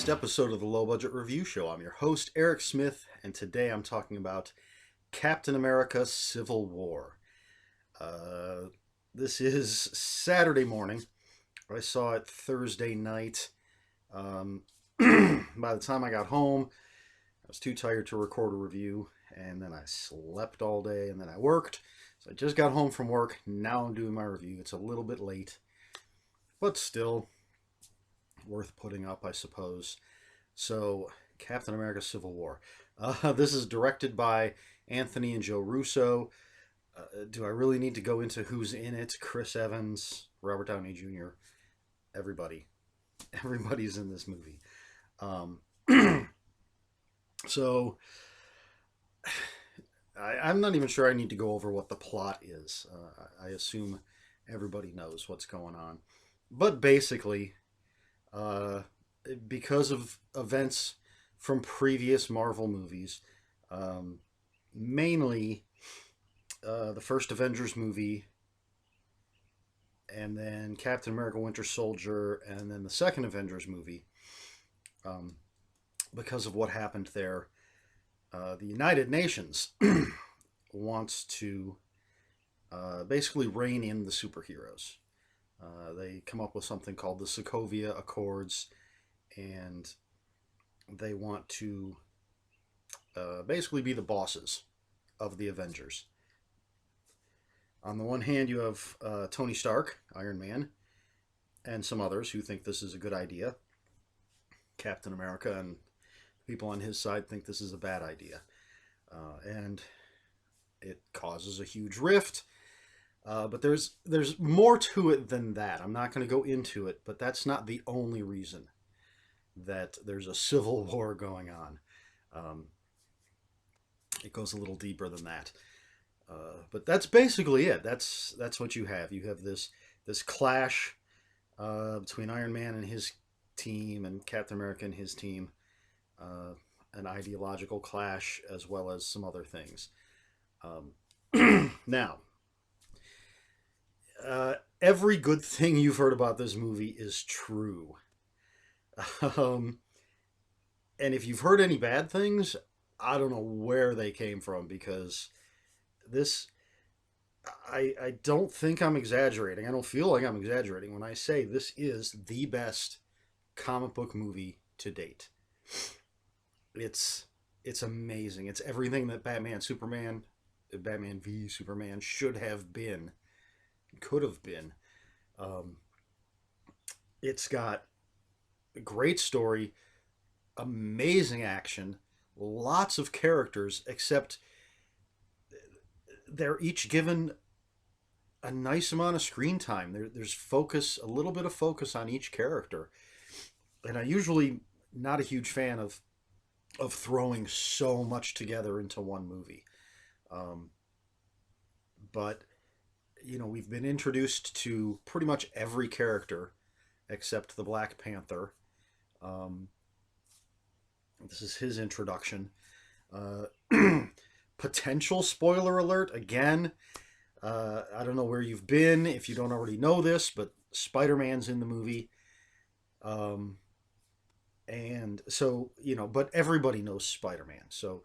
latest episode of the Low Budget Review Show. I'm your host, Eric Smith, and today I'm talking about Captain America Civil War. Uh, this is Saturday morning. I saw it Thursday night. Um, by the time I got home, I was too tired to record a review, and then I slept all day, and then I worked. So I just got home from work. Now I'm doing my review. It's a little bit late, but still worth putting up, I suppose. So, Captain America Civil War. This is directed by Anthony and Joe Russo. Do I really need to go into who's in it? Chris Evans, Robert Downey Jr., everybody. Everybody's in this movie. Um, so, I'm not even sure I need to go over what the plot is. I assume everybody knows what's going on. But basically, uh, because of events from previous Marvel movies, um, mainly the first Avengers movie, and then Captain America Winter Soldier, and then the second Avengers movie. Um, because of what happened there, the United Nations wants to basically rein in the superheroes. They come up with something called the Sokovia Accords, and they want to basically be the bosses of the Avengers. On the one hand, you have Tony Stark, Iron Man, and some others who think this is a good idea. Captain America and people on his side think this is a bad idea. And it causes a huge rift. But there's more to it than that. I'm not going to go into it, but that's not the only reason that there's a civil war going on. Um, it goes a little deeper than that. But that's basically it. That's what you have. You have this clash between Iron Man and his team and Captain America and his team. An ideological clash as well as some other things. Now, every good thing you've heard about this movie is true. Um, and if you've heard any bad things, I don't know where they came from because this, I don't think I'm exaggerating. I don't feel like I'm exaggerating when I say this is the best comic book movie to date. It's it's amazing. It's everything that Batman v Superman should have been, could have been. Um, it's got a great story, amazing action, lots of characters, except they're each given a nice amount of screen time. There's focus, a little bit of focus on each character. And I usually not a huge fan of throwing so much together into one movie. Um, but we've been introduced to pretty much every character except the Black Panther. Um, this is his introduction. Uh, Potential spoiler alert again. I don't know where you've been if you don't already know this, but Spider Man's in the movie. Um, and so, but everybody knows Spider Man. So,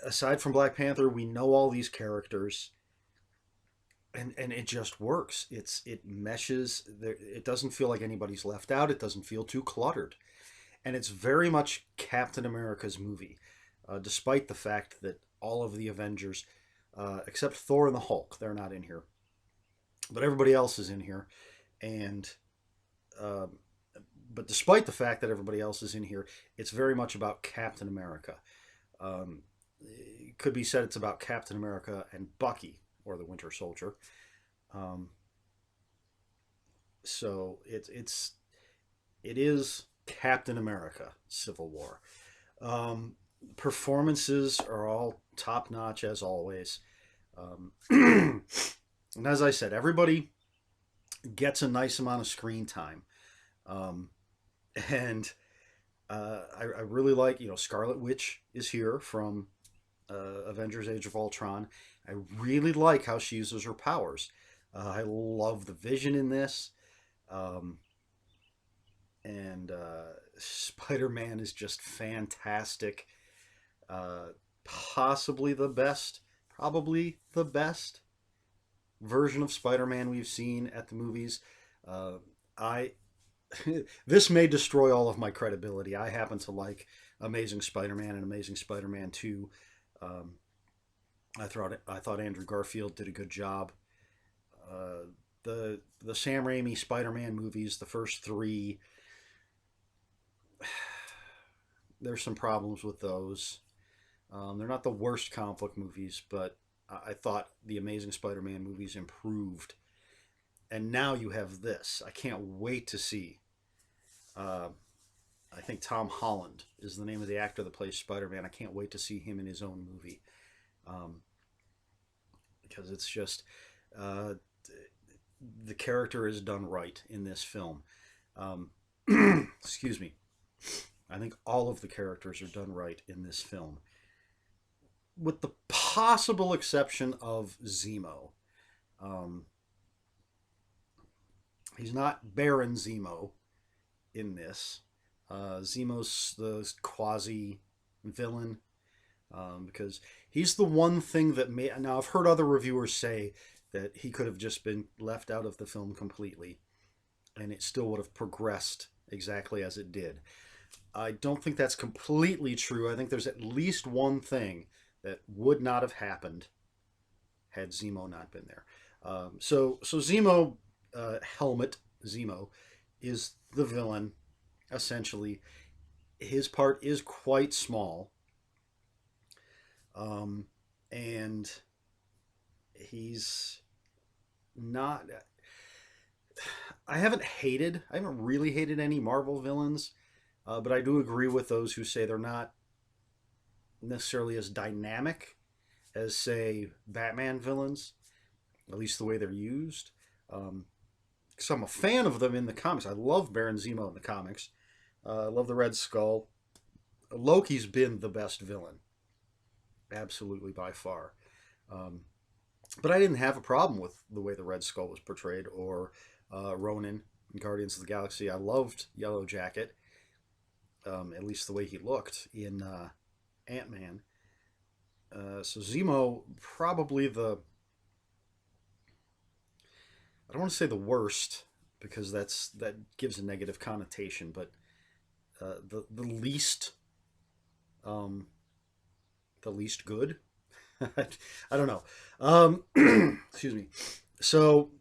aside from Black Panther, we know all these characters. And it just works. It meshes. It doesn't feel like anybody's left out. It doesn't feel too cluttered, and it's very much Captain America's movie, despite the fact that all of the Avengers, except Thor and the Hulk, they're not in here, but everybody else is in here, and uh, but despite the fact that everybody else is in here, it's very much about Captain America. It could be said it's about Captain America and Bucky or the Winter Soldier. Um, so it is Captain America Civil War. Um, Performances are all top notch as always. And as I said, everybody gets a nice amount of screen time. Um, and I really like, Scarlet Witch is here from Avengers Age of Ultron. I really like how she uses her powers. I love the vision in this. Um, and Spider-Man is just fantastic. Uh, Possibly the best, probably the best version of Spider-Man we've seen at the movies. I This may destroy all of my credibility. I happen to like Amazing Spider-Man and Amazing Spider-Man 2. Um, I thought Andrew Garfield did a good job. Uh, the Sam Raimi Spider-Man movies, the first three, there's some problems with those. They're not the worst comic book movies, but I thought the Amazing Spider-Man movies improved. And now you have this. I can't wait to see. Uh, I think Tom Holland is the name of the actor that plays Spider-Man. I can't wait to see him in his own movie, um, because it's just uh, the character is done right in this film. Um, excuse me. I think all of the characters are done right in this film, with the possible exception of Zemo. Um, he's not Baron Zemo in this. Zemo's the quasi villain, because he's the one thing that may. Now, I've heard other reviewers say that he could have just been left out of the film completely, and it still would have progressed exactly as it did. I don't think that's completely true. I think there's at least one thing that would not have happened had Zemo not been there. So Zemo, Helmet Zemo, is the villain essentially. His part is quite small, um, and he's not. I haven't really hated any Marvel villains, but I do agree with those who say they're not necessarily as dynamic as, say, Batman villains, at least the way they're used. Um, because I'm a fan of them in the comics. I love Baron Zemo in the comics. I love the Red Skull. Loki's been the best villain, absolutely by far. Um, but I didn't have a problem with the way the Red Skull was portrayed, or Ronan in Guardians of the Galaxy. I loved Yellow Jacket, at least the way he looked in Ant Man. So Zemo, probably I don't want to say the worst, because that gives a negative connotation, but the least um, the least good. I don't know. Excuse me. So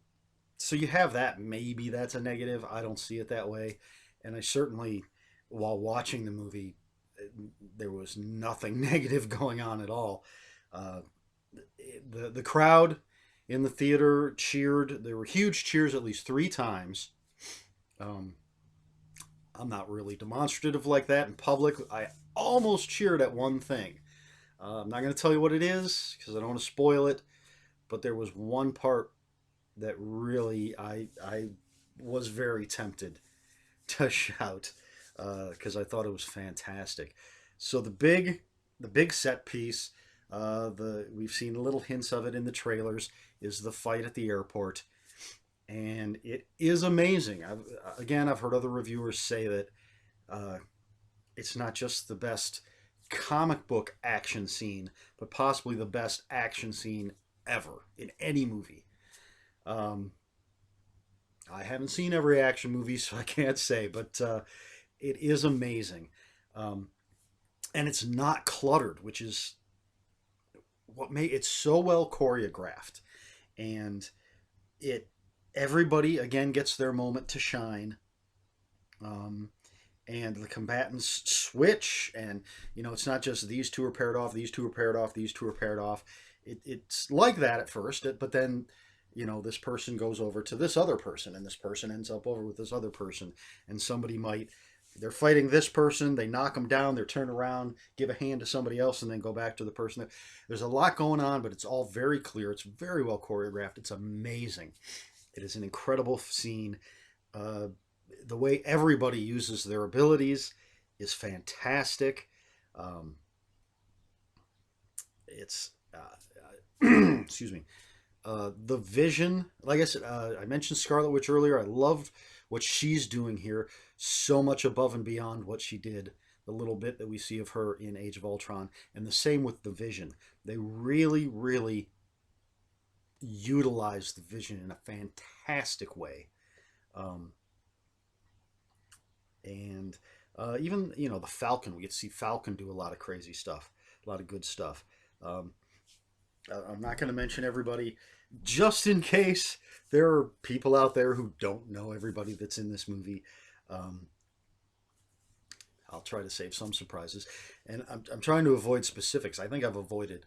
so you have that. Maybe that's a negative. I don't see it that way, and I certainly, while watching the movie, there was nothing negative going on at all. Uh, the crowd in the theater cheered. There were huge cheers at least three times. Um, I'm not really demonstrative like that in public. I almost cheered at one thing. I'm not going to tell you what it is because I don't want to spoil it. But there was one part that really I was very tempted to shout, because I thought it was fantastic. So the big set piece, the we've seen little hints of it in the trailers, is the fight at the airport, and it is amazing. I've heard other reviewers say that uh, it's not just the best comic book action scene, but possibly the best action scene ever in any movie. Um, I haven't seen every action movie, so I can't say, but it is amazing. Um, and it's not cluttered, which is what made it so well choreographed. And it everybody again gets their moment to shine. Um, and the combatants switch, and it's not just these two are paired off, these two are paired off, these two are paired off. It's like that at first, but then this person goes over to this other person, and this person ends up over with this other person, and somebody might they're fighting this person, they knock them down, they turn around, give a hand to somebody else, and then go back to the person. There's a lot going on, but it's all very clear. It's very well choreographed. It's amazing. It is an incredible scene. Uh, the way everybody uses their abilities is fantastic. Um, it's excuse me. The Vision, like I said, I mentioned Scarlet Witch earlier. I love what she's doing here. so much above and beyond what she did, the little bit that we see of her in Age of Ultron. And the same with the Vision. They really, really utilized the Vision in a fantastic way. Um, and even, the Falcon, we get to see Falcon do a lot of crazy stuff, a lot of good stuff. Um, I'm not going to mention everybody just in case there are people out there who don't know everybody that's in this movie. Um, I'll try to save some surprises. And I'm trying to avoid specifics. I think I've avoided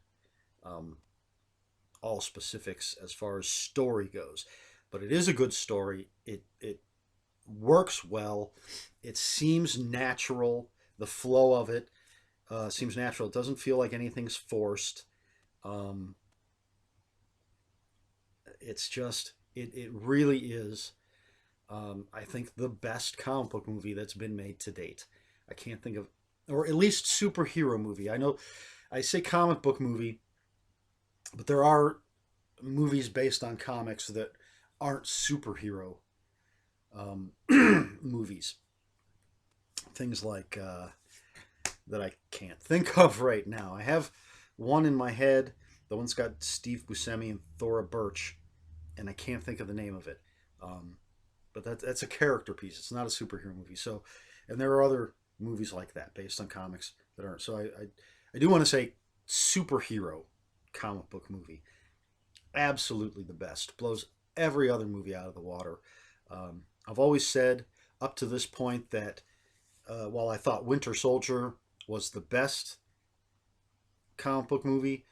um, all specifics as far as story goes. But it is a good story. It works well. It seems natural. The flow of it seems natural. It doesn't feel like anything's forced. Um, it's just it really is. I think the best comic book movie that's been made to date. I can't think of, or at least superhero movie. I know I say comic book movie, but there are movies based on comics that aren't superhero um, movies. Things like that I can't think of right now. I have one in my head. The one's got Steve Buscemi and Thora Birch, and I can't think of the name of it. Um, but that's a character piece. It's not a superhero movie. So, and there are other movies like that based on comics that aren't. So I do want to say superhero comic book movie, absolutely the best. Blows every other movie out of the water. I've always said up to this point that while I thought Winter Soldier was the best comic book movie,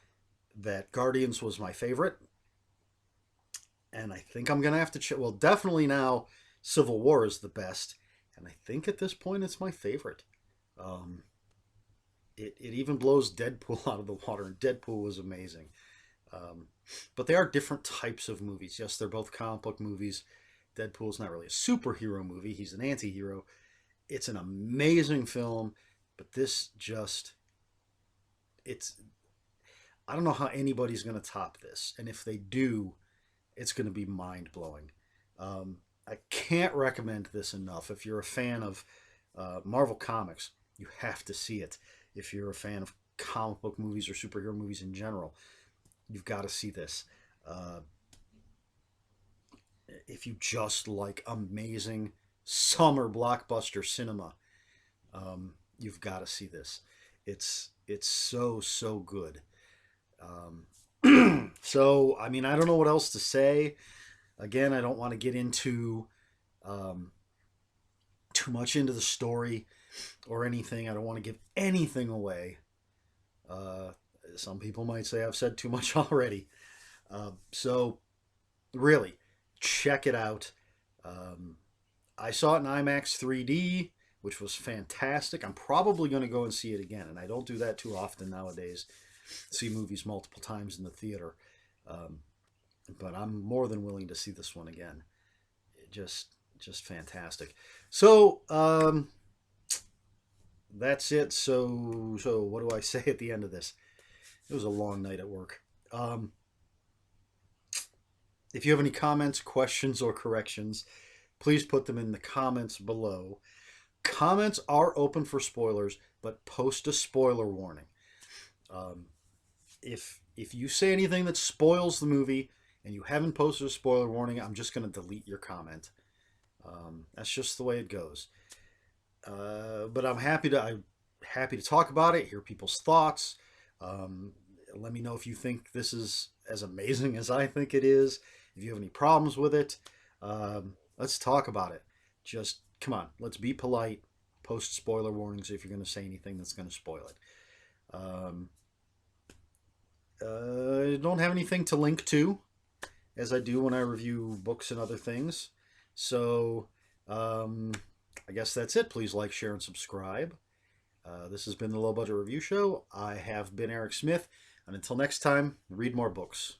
that Guardians was my favorite. And I think I'm going to have to well, definitely now Civil War is the best. And I think at this point it's my favorite. Um, it even blows Deadpool out of the water, and Deadpool was amazing. Um, but they are different types of movies. Yes, they're both comic book movies. Deadpool's not really a superhero movie, he's an anti hero. It's an amazing film, but this just, it's, I don't know how anybody's going to top this. And if they do, it's going to be mind blowing. I can't recommend this enough. If you're a fan of Marvel Comics, you have to see it. If you're a fan of comic book movies or superhero movies in general, you've got to see this. Uh, if you just like amazing summer blockbuster cinema, you've got to see this. It's so good. So I mean, I don't know what else to say. Again, I don't want to get into um, too much into the story or anything. I don't want to give anything away. Uh, some people might say I've said too much already. So really, check it out. Um, I saw it in IMAX 3D, which was fantastic. I'm probably going to go and see it again, and I don't do that too often nowadays. See movies multiple times in the theater, um, but I'm more than willing to see this one again. It just fantastic. So that's it. So what do I say at the end of this? It was a long night at work. Um, if you have any comments, questions, or corrections, please put them in the comments below. Comments are open for spoilers, but post a spoiler warning. Um, if you say anything that spoils the movie and you haven't posted a spoiler warning, I'm just going to delete your comment. That's just the way it goes. But I'm happy to talk about it, hear people's thoughts. Um, Let me know if you think this is as amazing as I think it is. If you have any problems with it, let's talk about it. Just come on, let's be polite. Post spoiler warnings if you're going to say anything that's going to spoil it. Um, I don't have anything to link to, as I do when I review books and other things. So um, I guess that's it. Please like, share, and subscribe. This has been the Low Budget Review Show. I have been Eric Smith, and until next time, read more books.